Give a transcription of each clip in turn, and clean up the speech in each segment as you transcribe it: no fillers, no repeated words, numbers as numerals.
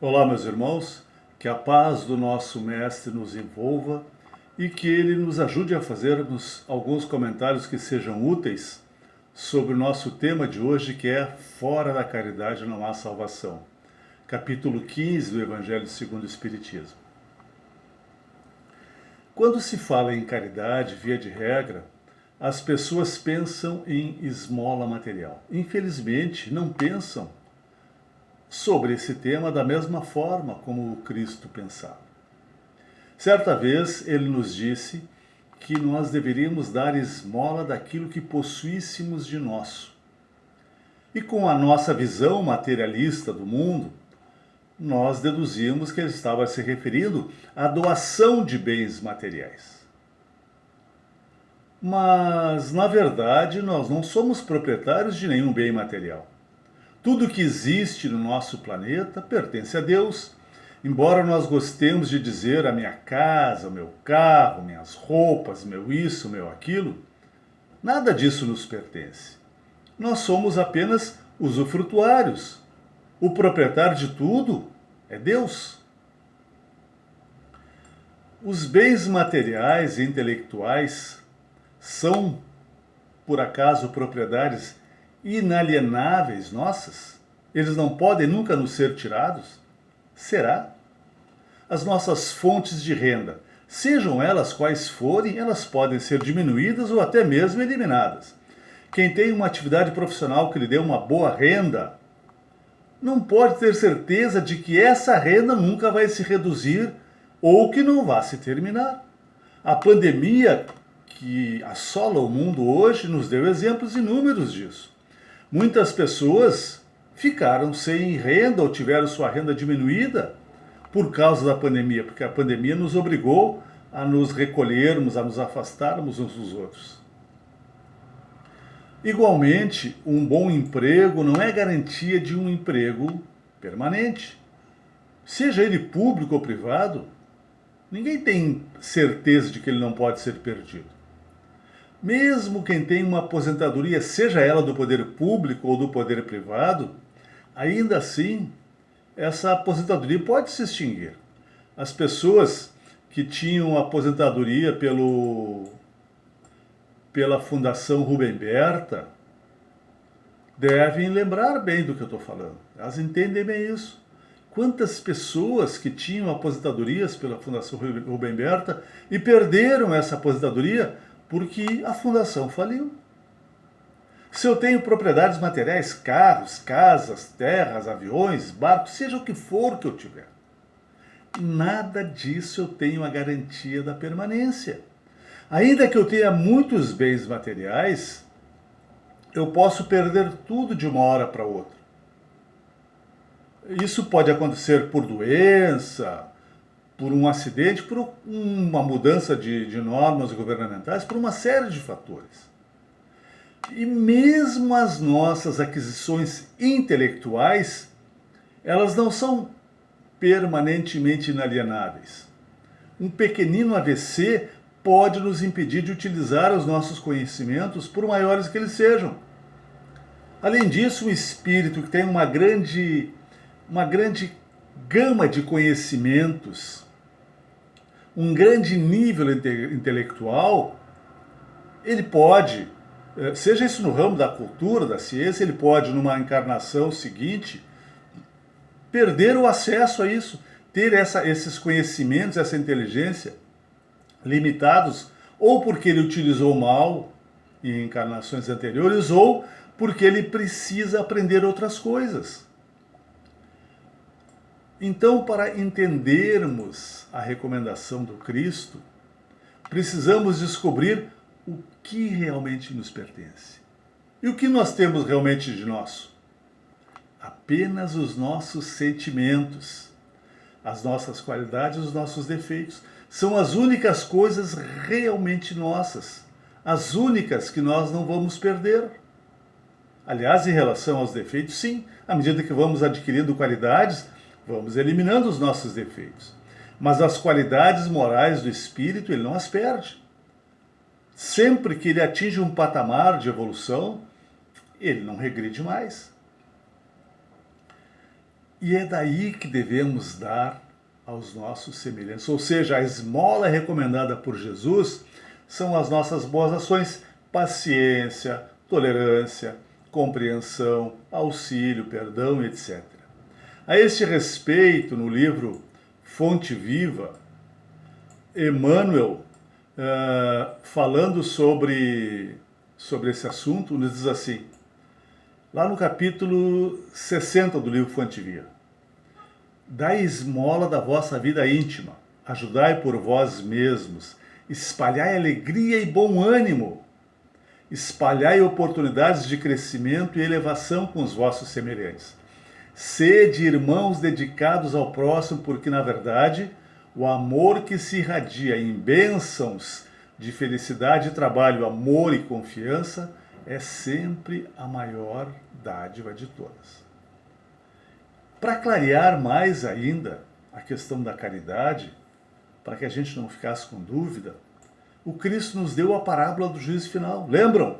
Olá, meus irmãos, que a paz do nosso Mestre nos envolva e que ele nos ajude a fazermos alguns comentários que sejam úteis sobre o nosso tema de hoje, que é Fora da caridade não há salvação. Capítulo 15 do Evangelho segundo o Espiritismo. Quando se fala em caridade, via de regra, as pessoas pensam em esmola material. Infelizmente, não pensam sobre esse tema da mesma forma como o Cristo pensava. Certa vez ele nos disse que nós deveríamos dar esmola daquilo que possuíssemos de nosso. E com a nossa visão materialista do mundo, nós deduzimos que ele estava se referindo à doação de bens materiais. Mas, na verdade, nós não somos proprietários de nenhum bem material. Tudo que existe no nosso planeta pertence a Deus. Embora nós gostemos de dizer a minha casa, o meu carro, minhas roupas, meu isso, meu aquilo, nada disso nos pertence. Nós somos apenas usufrutuários. O proprietário de tudo é Deus. Os bens materiais e intelectuais são, por acaso, propriedades inalienáveis nossas? Eles não podem nunca nos ser tirados? Será? As nossas fontes de renda, sejam elas quais forem, elas podem ser diminuídas ou até mesmo eliminadas. Quem tem uma atividade profissional que lhe dê uma boa renda, não pode ter certeza de que essa renda nunca vai se reduzir ou que não vá se terminar. A pandemia que assola o mundo hoje nos deu exemplos inúmeros disso. Muitas pessoas ficaram sem renda ou tiveram sua renda diminuída por causa da pandemia, porque a pandemia nos obrigou a nos recolhermos, a nos afastarmos uns dos outros. Igualmente, um bom emprego não é garantia de um emprego permanente. Seja ele público ou privado, ninguém tem certeza de que ele não pode ser perdido. Mesmo quem tem uma aposentadoria, seja ela do poder público ou do poder privado, ainda assim, essa aposentadoria pode se extinguir. As pessoas que tinham aposentadoria pela Fundação Rubem Berta devem lembrar bem do que eu estou falando. Elas entendem bem isso. Quantas pessoas que tinham aposentadorias pela Fundação Rubem Berta e perderam essa aposentadoria porque a fundação faliu. Se eu tenho propriedades materiais, carros, casas, terras, aviões, barcos, seja o que for que eu tiver, nada disso eu tenho a garantia da permanência. Ainda que eu tenha muitos bens materiais, eu posso perder tudo de uma hora para outra. Isso pode acontecer por doença, por um acidente, por uma mudança de normas governamentais, por uma série de fatores. E mesmo as nossas aquisições intelectuais, elas não são permanentemente inalienáveis. Um pequenino AVC pode nos impedir de utilizar os nossos conhecimentos, por maiores que eles sejam. Além disso, um espírito que tem uma grande gama de conhecimentos, um grande nível intelectual, ele pode, seja isso no ramo da cultura, da ciência, ele pode, numa encarnação seguinte, perder o acesso a isso, ter esses conhecimentos, essa inteligência limitados, ou porque ele utilizou mal em encarnações anteriores, ou porque ele precisa aprender outras coisas. Então, para entendermos a recomendação do Cristo, precisamos descobrir o que realmente nos pertence. E o que nós temos realmente de nosso? Apenas os nossos sentimentos, as nossas qualidades, os nossos defeitos. São as únicas coisas realmente nossas, as únicas que nós não vamos perder. Aliás, em relação aos defeitos, sim, à medida que vamos adquirindo qualidades, vamos eliminando os nossos defeitos. Mas as qualidades morais do espírito, ele não as perde. Sempre que ele atinge um patamar de evolução, ele não regride mais. E é daí que devemos dar aos nossos semelhantes. Ou seja, a esmola recomendada por Jesus são as nossas boas ações, paciência, tolerância, compreensão, auxílio, perdão, etc. A este respeito, no livro Fonte Viva, Emmanuel, falando sobre esse assunto, nos diz assim, lá no capítulo 60 do livro Fonte Viva: dai esmola da vossa vida íntima, ajudai por vós mesmos, espalhai alegria e bom ânimo, espalhai oportunidades de crescimento e elevação com os vossos semelhantes. Sede irmãos dedicados ao próximo, porque, na verdade, o amor que se irradia em bênçãos de felicidade e trabalho, amor e confiança, é sempre a maior dádiva de todas. Para clarear mais ainda a questão da caridade, para que a gente não ficasse com dúvida, o Cristo nos deu a parábola do juízo final. Lembram?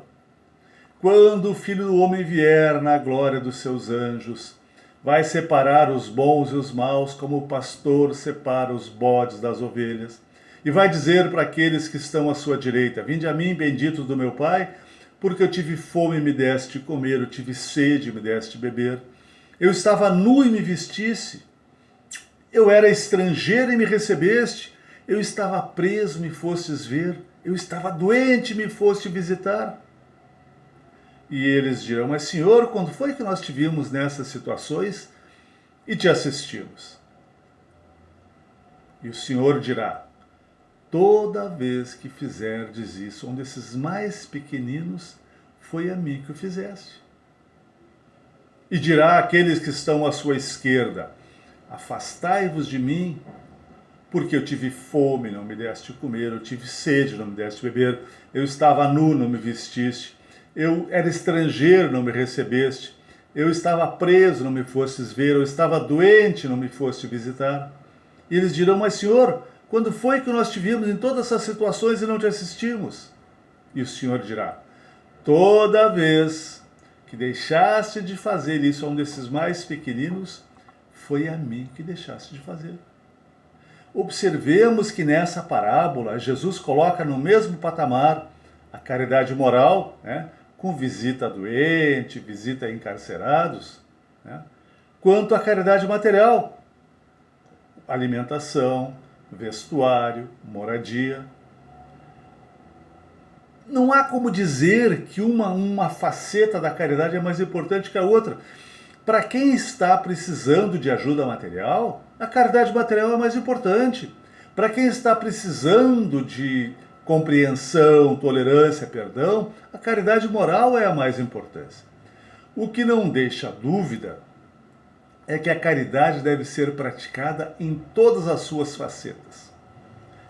Quando o Filho do Homem vier na glória dos seus anjos, vai separar os bons e os maus, como o pastor separa os bodes das ovelhas, e vai dizer para aqueles que estão à sua direita: vinde a mim, benditos do meu Pai, porque eu tive fome e me deste comer, eu tive sede e me deste beber. Eu estava nu e me vestisse, eu era estrangeiro e me recebeste, eu estava preso e me fostes ver, eu estava doente e me foste visitar. E eles dirão: mas Senhor, quando foi que nós te vimos nessas situações e te assistimos? E o Senhor dirá: toda vez que fizerdes isso, um desses mais pequeninos, foi a mim que o fizeste. E dirá àqueles que estão à sua esquerda: afastai-vos de mim, porque eu tive fome, não me deste comer, eu tive sede, não me deste beber, eu estava nu, não me vestiste, eu era estrangeiro, não me recebeste, eu estava preso, não me fostes ver, eu estava doente, não me foste visitar. E eles dirão: mas Senhor, quando foi que nós te vimos em todas essas situações e não te assistimos? E o Senhor dirá: toda vez que deixaste de fazer isso a um desses mais pequeninos, foi a mim que deixaste de fazer. Observemos que nessa parábola Jesus coloca no mesmo patamar a caridade moral, né, com visita a doente, visita a encarcerados, né, quanto a caridade material, alimentação, vestuário, moradia. Não há como dizer que uma faceta da caridade é mais importante que a outra. Para quem está precisando de ajuda material, a caridade material é mais importante. Para quem está precisando de compreensão, tolerância, perdão, a caridade moral é a mais importante. O que não deixa dúvida é que a caridade deve ser praticada em todas as suas facetas,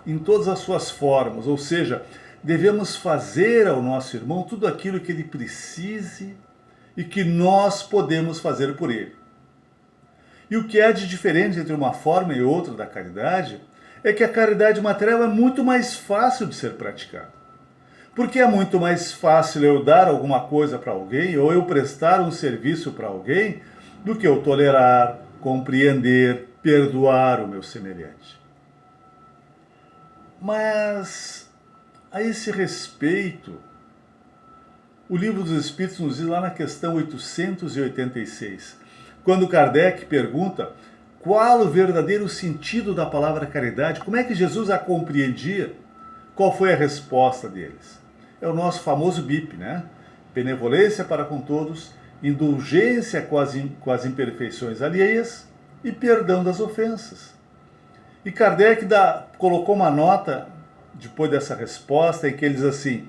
em todas as suas formas, ou seja, devemos fazer ao nosso irmão tudo aquilo que ele precise e que nós podemos fazer por ele. E o que há de diferente entre uma forma e outra da caridade é que a caridade material é muito mais fácil de ser praticada. Porque é muito mais fácil eu dar alguma coisa para alguém ou eu prestar um serviço para alguém do que eu tolerar, compreender, perdoar o meu semelhante. Mas, a esse respeito, o Livro dos Espíritos nos diz lá na questão 886, quando Kardec pergunta qual o verdadeiro sentido da palavra caridade, como é que Jesus a compreendia, qual foi a resposta deles? É o nosso famoso BIP, né? Benevolência para com todos, indulgência com as imperfeições alheias e perdão das ofensas. E Kardec colocou uma nota, depois dessa resposta, em que ele diz assim: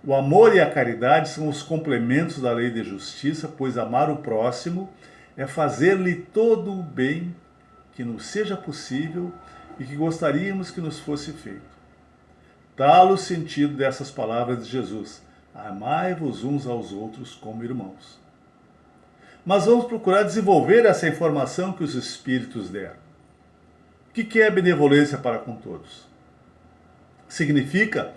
o amor e a caridade são os complementos da lei de justiça, pois amar o próximo é fazer-lhe todo o bem que nos seja possível e que gostaríamos que nos fosse feito. Tal o sentido dessas palavras de Jesus: amai-vos uns aos outros como irmãos. Mas vamos procurar desenvolver essa informação que os Espíritos deram. O que é benevolência para com todos? Significa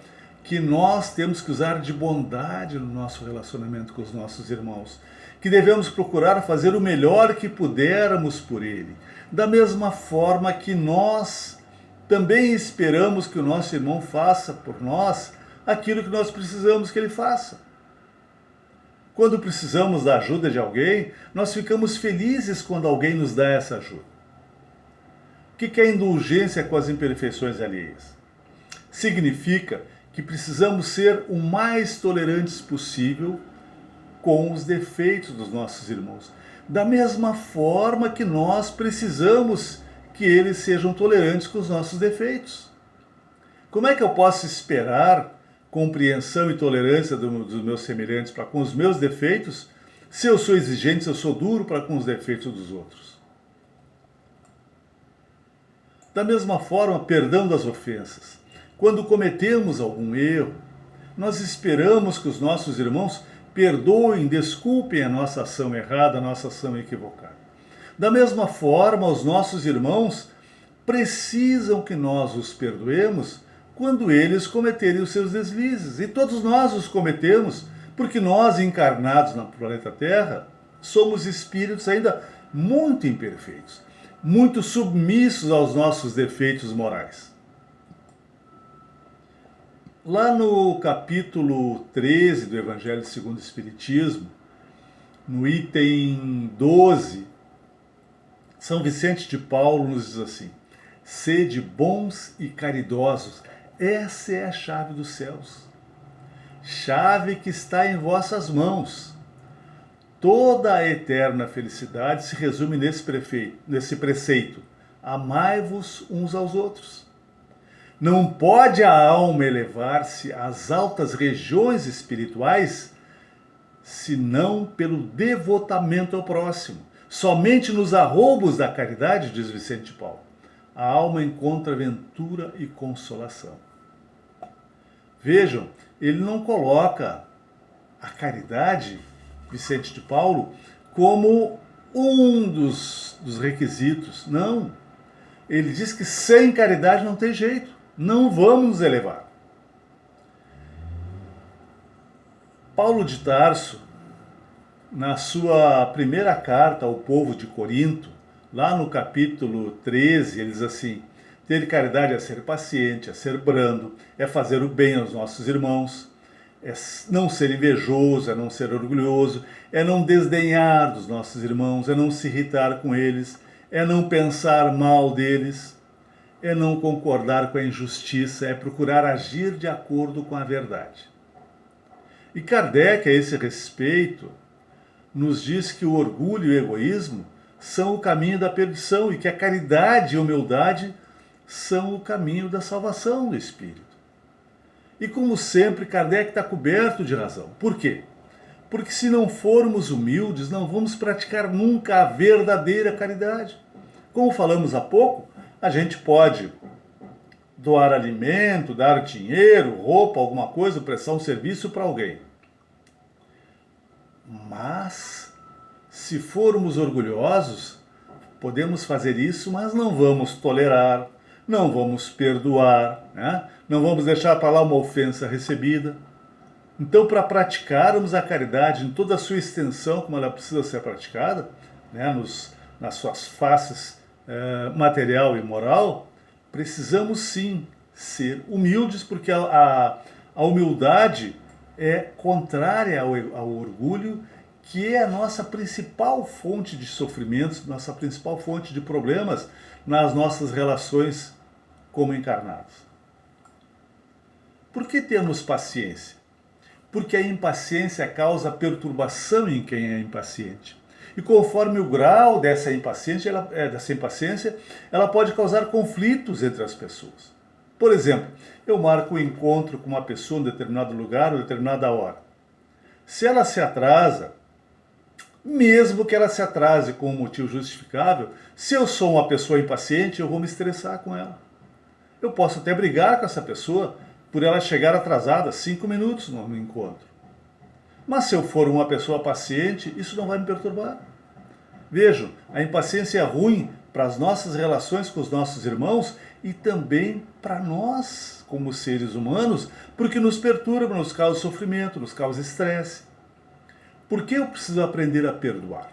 que nós temos que usar de bondade no nosso relacionamento com os nossos irmãos. que devemos procurar fazer o melhor que pudermos por ele, da mesma forma que nós também esperamos que o nosso irmão faça por nós aquilo que nós precisamos que ele faça. Quando precisamos da ajuda de alguém, nós ficamos felizes quando alguém nos dá essa ajuda. O que é indulgência com as imperfeições alheias? Significa que precisamos ser o mais tolerantes possível com os defeitos dos nossos irmãos, da mesma forma que nós precisamos que eles sejam tolerantes com os nossos defeitos. Como é que eu posso esperar compreensão e tolerância dos meus semelhantes para com os meus defeitos, se eu sou exigente, se eu sou duro para com os defeitos dos outros? Da mesma forma, perdão das ofensas. Quando cometemos algum erro, nós esperamos que os nossos irmãos perdoem, desculpem a nossa ação errada, a nossa ação equivocada. Da mesma forma, os nossos irmãos precisam que nós os perdoemos quando eles cometerem os seus deslizes. E todos nós os cometemos, porque nós, encarnados no planeta Terra, somos espíritos ainda muito imperfeitos, muito submissos aos nossos defeitos morais. Lá no capítulo 13 do Evangelho segundo o Espiritismo, no item 12, São Vicente de Paulo nos diz assim: sede bons e caridosos, essa é a chave dos céus. Chave que está em vossas mãos. Toda a eterna felicidade se resume nesse preceito: amai-vos uns aos outros. Não pode a alma elevar-se às altas regiões espirituais senão pelo devotamento ao próximo. Somente nos arroubos da caridade, diz Vicente de Paulo, a alma encontra ventura e consolação. Vejam, ele não coloca a caridade, Vicente de Paulo, como um dos requisitos. Não. Ele diz que sem caridade não tem jeito. Não vamos nos elevar. Paulo de Tarso, na sua primeira carta ao povo de Corinto, lá no capítulo 13, ele diz assim: ter caridade é ser paciente, é ser brando, é fazer o bem aos nossos irmãos, é não ser invejoso, é não ser orgulhoso, é não desdenhar dos nossos irmãos, é não se irritar com eles, é não pensar mal deles, é não concordar com a injustiça, é procurar agir de acordo com a verdade. E Kardec, a esse respeito, nos diz que o orgulho e o egoísmo são o caminho da perdição e que a caridade e a humildade são o caminho da salvação do espírito. E como sempre, Kardec está coberto de razão. Por quê? Porque se não formos humildes, não vamos praticar nunca a verdadeira caridade. Como falamos há pouco, a gente pode doar alimento, dar dinheiro, roupa, alguma coisa, prestar um serviço para alguém. Mas, se formos orgulhosos, podemos fazer isso, mas não vamos tolerar, não vamos perdoar, né? Não vamos deixar para lá uma ofensa recebida. Então, para praticarmos a caridade em toda a sua extensão, como ela precisa ser praticada, né, nas suas faces material e moral, precisamos sim ser humildes, porque a humildade é contrária ao orgulho, que é a nossa principal fonte de sofrimentos, nossa principal fonte de problemas nas nossas relações como encarnados. Por que temos paciência? Porque a impaciência causa perturbação em quem é impaciente. E conforme o grau dessa impaciência, ela pode causar conflitos entre as pessoas. Por exemplo, eu marco um encontro com uma pessoa em determinado lugar ou determinada hora. Se ela se atrasa, mesmo que ela se atrase com um motivo justificável, se eu sou uma pessoa impaciente, eu vou me estressar com ela. Eu posso até brigar com essa pessoa por ela chegar atrasada 5 minutos no encontro. Mas se eu for uma pessoa paciente, isso não vai me perturbar. Vejam, a impaciência é ruim para as nossas relações com os nossos irmãos e também para nós, como seres humanos, porque nos perturba, nos causa sofrimento, nos causa estresse. Por que eu preciso aprender a perdoar?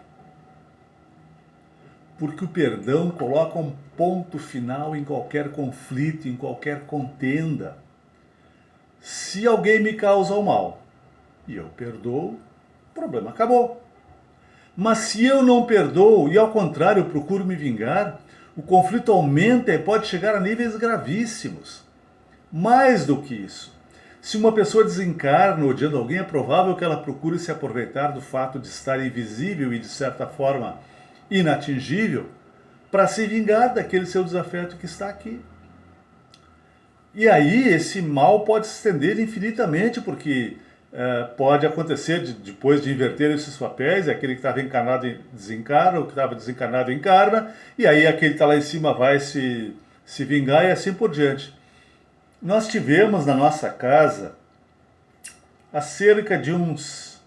Porque o perdão coloca um ponto final em qualquer conflito, em qualquer contenda. Se alguém me causa o mal e eu perdoo, o problema acabou. Mas se eu não perdoo e, ao contrário, procuro me vingar, o conflito aumenta e pode chegar a níveis gravíssimos. Mais do que isso, se uma pessoa desencarna odiando alguém, é provável que ela procure se aproveitar do fato de estar invisível e, de certa forma, inatingível, para se vingar daquele seu desafeto que está aqui. E aí esse mal pode se estender infinitamente, porque pode acontecer depois de inverter esses papéis, aquele que estava encarnado desencarna, o que estava desencarnado encarna, e aí aquele que está lá em cima vai se vingar e assim por diante. Nós tivemos na nossa casa, há cerca de uns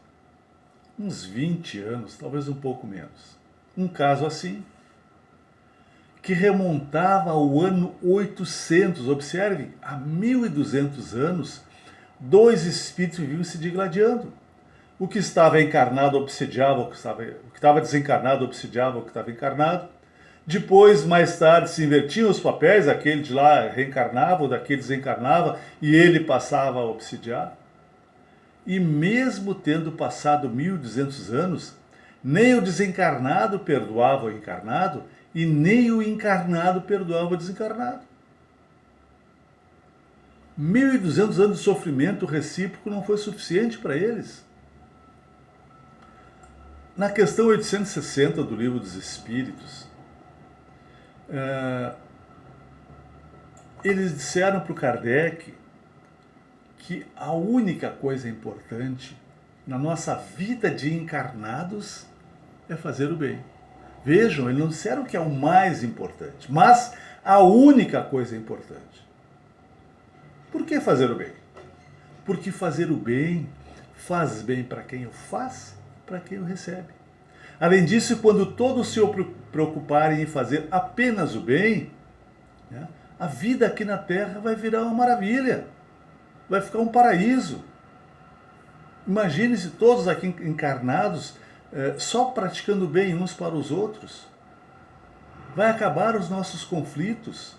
20 anos, talvez um pouco menos, um caso assim, que remontava ao ano 800, observe, há 1200 anos, dois espíritos viviam se digladiando. O que estava encarnado obsediava o que estava desencarnado obsediava o que estava encarnado. Depois, mais tarde, se invertiam os papéis, aquele de lá reencarnava, o daquele desencarnava, e ele passava a obsidiar. E mesmo tendo passado 1200 anos, nem o desencarnado perdoava o encarnado, e nem o encarnado perdoava o desencarnado. 1200 anos de sofrimento recíproco não foi suficiente para eles. Na questão 860 do Livro dos Espíritos, eles disseram para o Kardec que a única coisa importante na nossa vida de encarnados é fazer o bem. Vejam, eles não disseram que é o mais importante, mas a única coisa importante. Por que fazer o bem? Porque fazer o bem faz bem para quem o faz, para quem o recebe. Além disso, quando todos se preocuparem em fazer apenas o bem, né, a vida aqui na Terra vai virar uma maravilha, vai ficar um paraíso. Imagine-se todos aqui encarnados só praticando o bem uns para os outros. Vai acabar os nossos conflitos.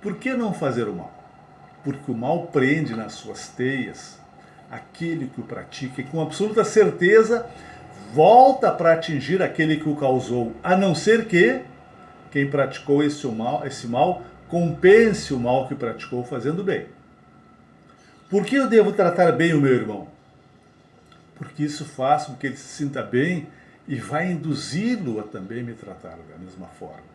Por que não fazer o mal? Porque o mal prende nas suas teias aquele que o pratica e, com absoluta certeza, volta para atingir aquele que o causou, a não ser que quem praticou esse mal compense o mal que praticou fazendo bem. Por que eu devo tratar bem o meu irmão? Porque isso faz com que ele se sinta bem e vai induzi-lo a também me tratar da mesma forma.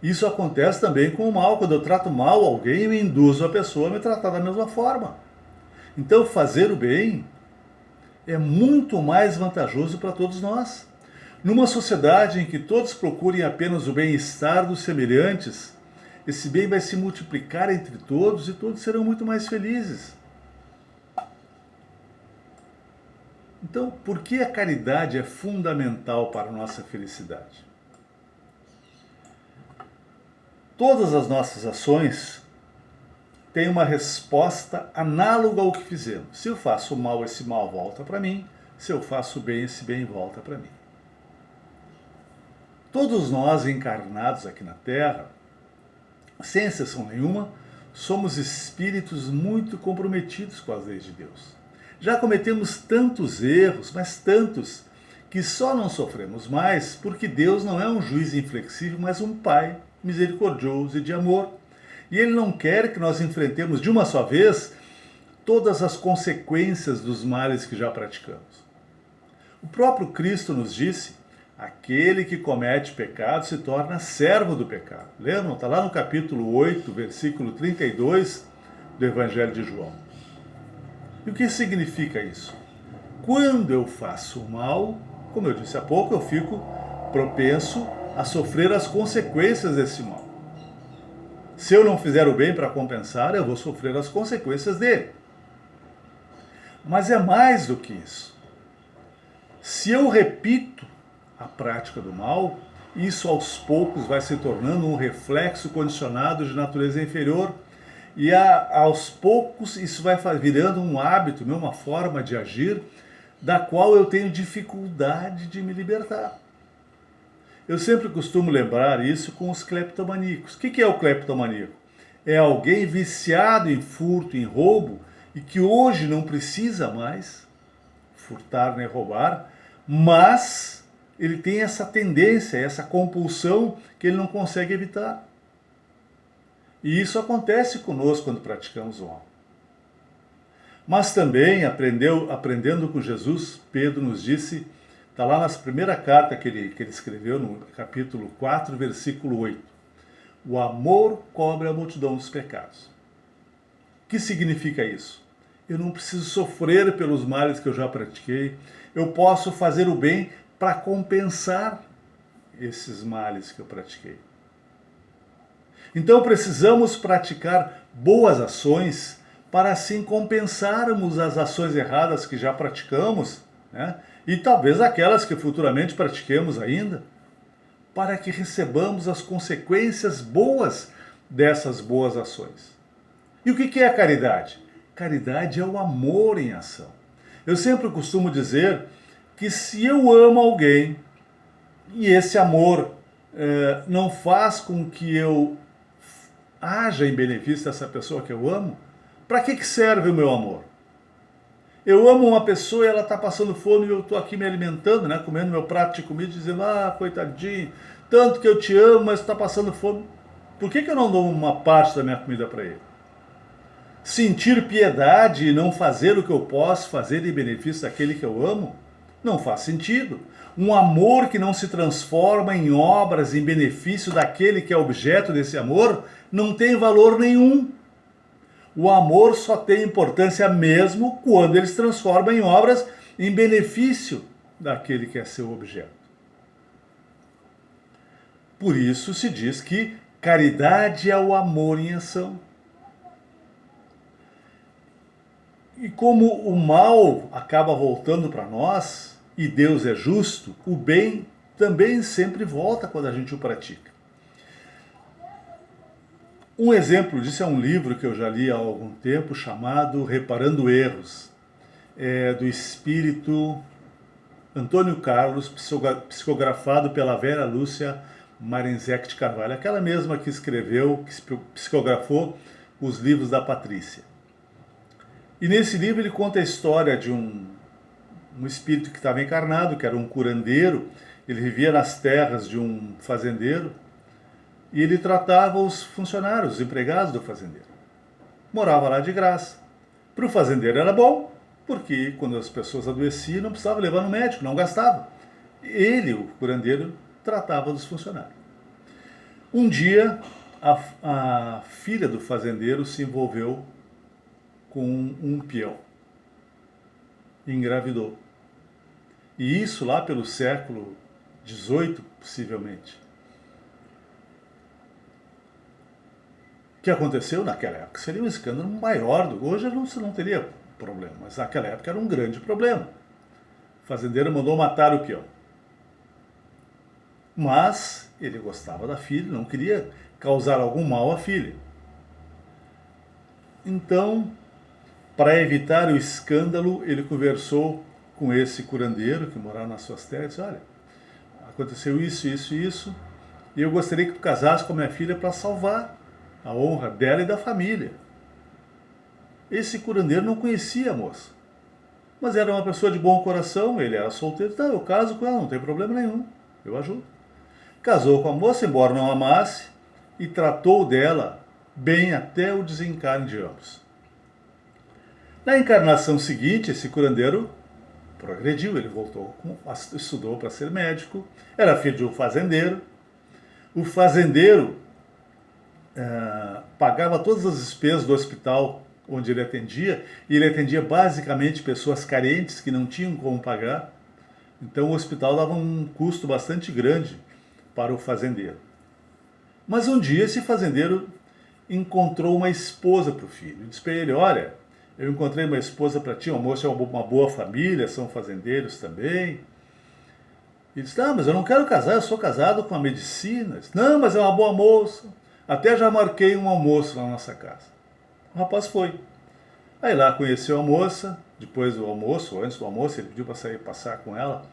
Isso acontece também com o mal. Quando eu trato mal alguém, eu induzo a pessoa a me tratar da mesma forma. Então, fazer o bem é muito mais vantajoso para todos nós. Numa sociedade em que todos procurem apenas o bem-estar dos semelhantes, esse bem vai se multiplicar entre todos e todos serão muito mais felizes. Então, por que a caridade é fundamental para a nossa felicidade? Todas as nossas ações têm uma resposta análoga ao que fizemos. Se eu faço mal, esse mal volta para mim. Se eu faço bem, esse bem volta para mim. Todos nós encarnados aqui na Terra, sem exceção nenhuma, somos espíritos muito comprometidos com as leis de Deus. Já cometemos tantos erros, mas tantos, que só não sofremos mais porque Deus não é um juiz inflexível, mas um Pai misericordioso e de amor. E Ele não quer que nós enfrentemos de uma só vez todas as consequências dos males que já praticamos. O próprio Cristo nos disse: aquele que comete pecado se torna servo do pecado. Lembram? Está lá no capítulo 8, versículo 32 do Evangelho de João. E o que significa isso? Quando eu faço o mal, como eu disse há pouco, eu fico propenso a sofrer as consequências desse mal. Se eu não fizer o bem para compensar, eu vou sofrer as consequências dele. Mas é mais do que isso. Se eu repito a prática do mal, isso aos poucos vai se tornando um reflexo condicionado de natureza inferior, e aos poucos isso vai virando um hábito, uma forma de agir, da qual eu tenho dificuldade de me libertar. Eu sempre costumo lembrar isso com os cleptomaníacos. O que é o cleptomaníaco? É alguém viciado em furto, em roubo, e que hoje não precisa mais furtar nem roubar, mas ele tem essa tendência, essa compulsão que ele não consegue evitar. E isso acontece conosco quando praticamos o mal. Mas também, aprendendo com Jesus, Pedro nos disse, está lá na primeira carta que ele escreveu, no capítulo 4, versículo 8. O amor cobre a multidão dos pecados. O que significa isso? Eu não preciso sofrer pelos males que eu já pratiquei. Eu posso fazer o bem para compensar esses males que eu pratiquei. Então precisamos praticar boas ações para assim compensarmos as ações erradas que já praticamos, né? E talvez aquelas que futuramente pratiquemos ainda, para que recebamos as consequências boas dessas boas ações. E o que é a caridade? Caridade é o amor em ação. Eu sempre costumo dizer que se eu amo alguém e esse amor não faz com que eu haja em benefício dessa pessoa que eu amo, para que serve o meu amor? Eu amo uma pessoa e ela está passando fome e eu estou aqui me alimentando, né, comendo meu prato de comida, dizendo, coitadinho, tanto que eu te amo, mas está passando fome. Por que eu não dou uma parte da minha comida para ele? Sentir piedade e não fazer o que eu posso fazer em benefício daquele que eu amo? Não faz sentido. Um amor que não se transforma em obras em benefício daquele que é objeto desse amor não tem valor nenhum. O amor só tem importância mesmo quando ele se transforma em obras em benefício daquele que é seu objeto. Por isso se diz que caridade é o amor em ação. E como o mal acaba voltando para nós, e Deus é justo, o bem também sempre volta quando a gente o pratica. Um exemplo disso é um livro que eu já li há algum tempo, chamado Reparando Erros, do espírito Antônio Carlos, psicografado pela Vera Lúcia Marinzec de Carvalho, aquela mesma que escreveu, que psicografou os livros da Patrícia. E nesse livro ele conta a história de um espírito que estava encarnado, que era um curandeiro. Ele vivia nas terras de um fazendeiro e ele tratava os funcionários, os empregados do fazendeiro. Morava lá de graça. Para o fazendeiro era bom, porque quando as pessoas adoeciam não precisava levar no médico, não gastava. Ele, o curandeiro, tratava dos funcionários. Um dia, a filha do fazendeiro se envolveu com um peão. Engravidou. E isso lá pelo século XVIII, possivelmente. O que aconteceu naquela época seria um escândalo maior. Hoje não teria problema, mas naquela época era um grande problema. O fazendeiro mandou matar o peão. Mas ele gostava da filha, não queria causar algum mal à filha. Então, para evitar o escândalo, ele conversou com esse curandeiro que morava nas suas terras e disse, olha, aconteceu isso, isso e isso, e eu gostaria que tu casasse com a minha filha para salvar a honra dela e da família. Esse curandeiro não conhecia a moça, mas era uma pessoa de bom coração, ele era solteiro, então eu caso com ela, não tem problema nenhum, eu ajudo. Casou com a moça, embora não amasse, e tratou dela bem até o desencarne de ambos. Na encarnação seguinte, esse curandeiro progrediu, ele voltou, estudou para ser médico, era filho de um fazendeiro. O fazendeiro pagava todas as despesas do hospital onde ele atendia, e ele atendia basicamente pessoas carentes que não tinham como pagar. Então o hospital dava um custo bastante grande para o fazendeiro. Mas um dia esse fazendeiro encontrou uma esposa para o filho. Ele disse para ele, olha, eu encontrei uma esposa para ti, uma moça é uma boa família, são fazendeiros também. Ele disse, não, mas eu não quero casar, eu sou casado com a medicina. Ele disse, não, mas é uma boa moça. Até já marquei um almoço na nossa casa. O rapaz foi. Aí lá conheceu a moça, depois do almoço, ou antes do almoço, ele pediu para sair passar com ela,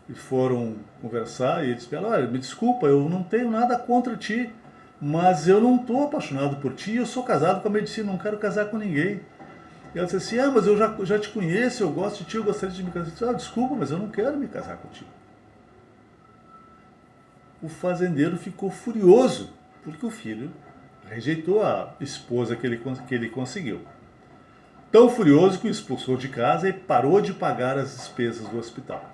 e foram conversar, e ele disse, olha, me desculpa, eu não tenho nada contra ti, mas eu não estou apaixonado por ti, eu sou casado com a medicina, não quero casar com ninguém. E ela disse assim, mas eu já te conheço, eu gosto de ti, eu gostaria de me casar. Eu disse, desculpa, mas eu não quero me casar contigo. O fazendeiro ficou furioso, porque o filho rejeitou a esposa que ele conseguiu. Tão furioso que o expulsou de casa e parou de pagar as despesas do hospital.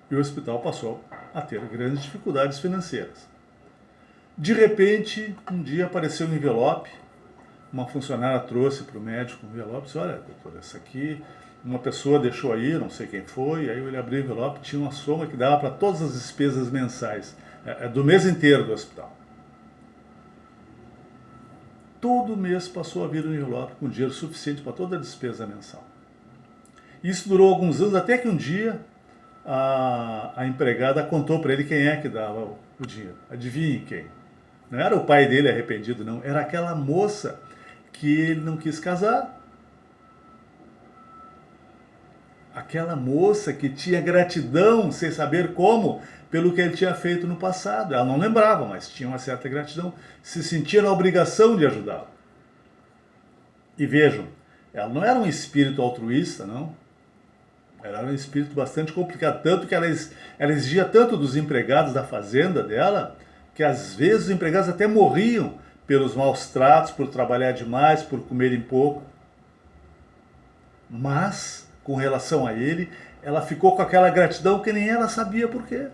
E o hospital passou a ter grandes dificuldades financeiras. De repente, um dia apareceu um envelope, uma funcionária trouxe para o médico um envelope e disse, olha, doutor, essa aqui, uma pessoa deixou aí, não sei quem foi, aí ele abriu o envelope, tinha uma soma que dava para todas as despesas mensais, do mês inteiro do hospital. Todo mês passou a vir um envelope com dinheiro suficiente para toda a despesa mensal. Isso durou alguns anos, até que um dia a empregada contou para ele quem é que dava o dinheiro. Adivinhe quem? Não era o pai dele arrependido, não. Era aquela moça que ele não quis casar. Aquela moça que tinha gratidão, sem saber como, pelo que ele tinha feito no passado. Ela não lembrava, mas tinha uma certa gratidão. Se sentia na obrigação de ajudá-lo. E vejam, ela não era um espírito altruísta, não. Ela era um espírito bastante complicado, tanto que ela exigia tanto dos empregados da fazenda dela, que às vezes os empregados até morriam pelos maus tratos, por trabalhar demais, por comerem pouco. Mas, com relação a ele, ela ficou com aquela gratidão que nem ela sabia por quê.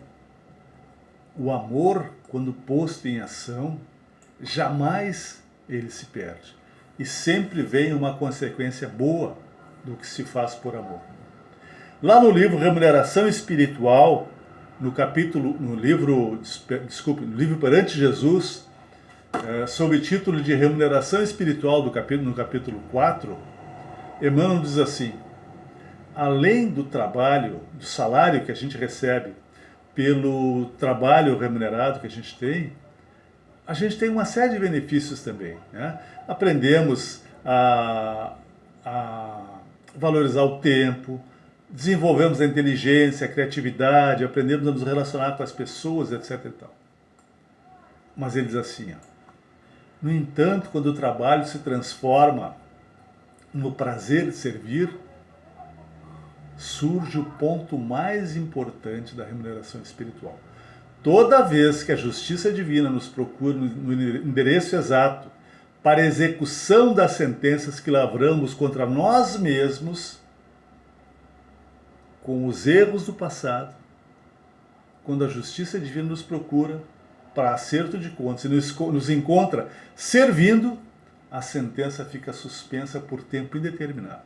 O amor, quando posto em ação, jamais ele se perde. E sempre vem uma consequência boa do que se faz por amor. Lá no livro Remuneração Espiritual, no livro Perante Jesus, sob o título de Remuneração Espiritual no capítulo 4, Emmanuel diz assim, além do trabalho, do salário que a gente recebe pelo trabalho remunerado que a gente tem uma série de benefícios também, né? Aprendemos a valorizar o tempo, desenvolvemos a inteligência, a criatividade, aprendemos a nos relacionar com as pessoas, etc. e tal. Mas ele diz assim, no entanto, quando o trabalho se transforma no prazer de servir, surge o ponto mais importante da remuneração espiritual. Toda vez que a justiça divina nos procura no endereço exato para a execução das sentenças que lavramos contra nós mesmos, com os erros do passado, quando a justiça divina nos procura para acerto de contas e nos encontra servindo, a sentença fica suspensa por tempo indeterminado.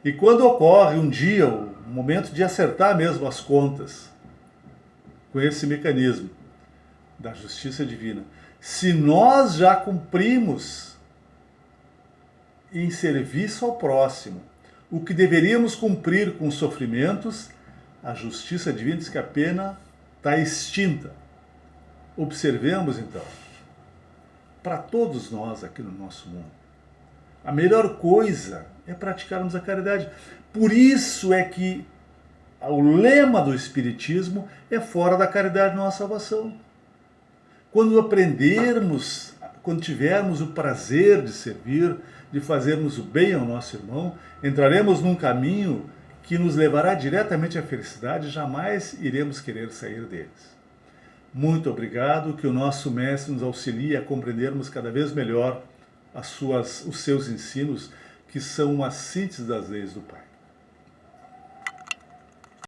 E quando ocorre um dia, o momento de acertar mesmo as contas, com esse mecanismo da justiça divina, se nós já cumprimos em serviço ao próximo o que deveríamos cumprir com sofrimentos, a justiça divina diz que a pena está extinta. Observemos então, para todos nós aqui no nosso mundo, a melhor coisa é praticarmos a caridade. Por isso é que o lema do Espiritismo é fora da caridade não há salvação. Quando aprendermos, quando tivermos o prazer de servir, de fazermos o bem ao nosso irmão, entraremos num caminho que nos levará diretamente à felicidade e jamais iremos querer sair deles. Muito obrigado, que o nosso Mestre nos auxilie a compreendermos cada vez melhor os seus ensinos, que são uma síntese das leis do Pai.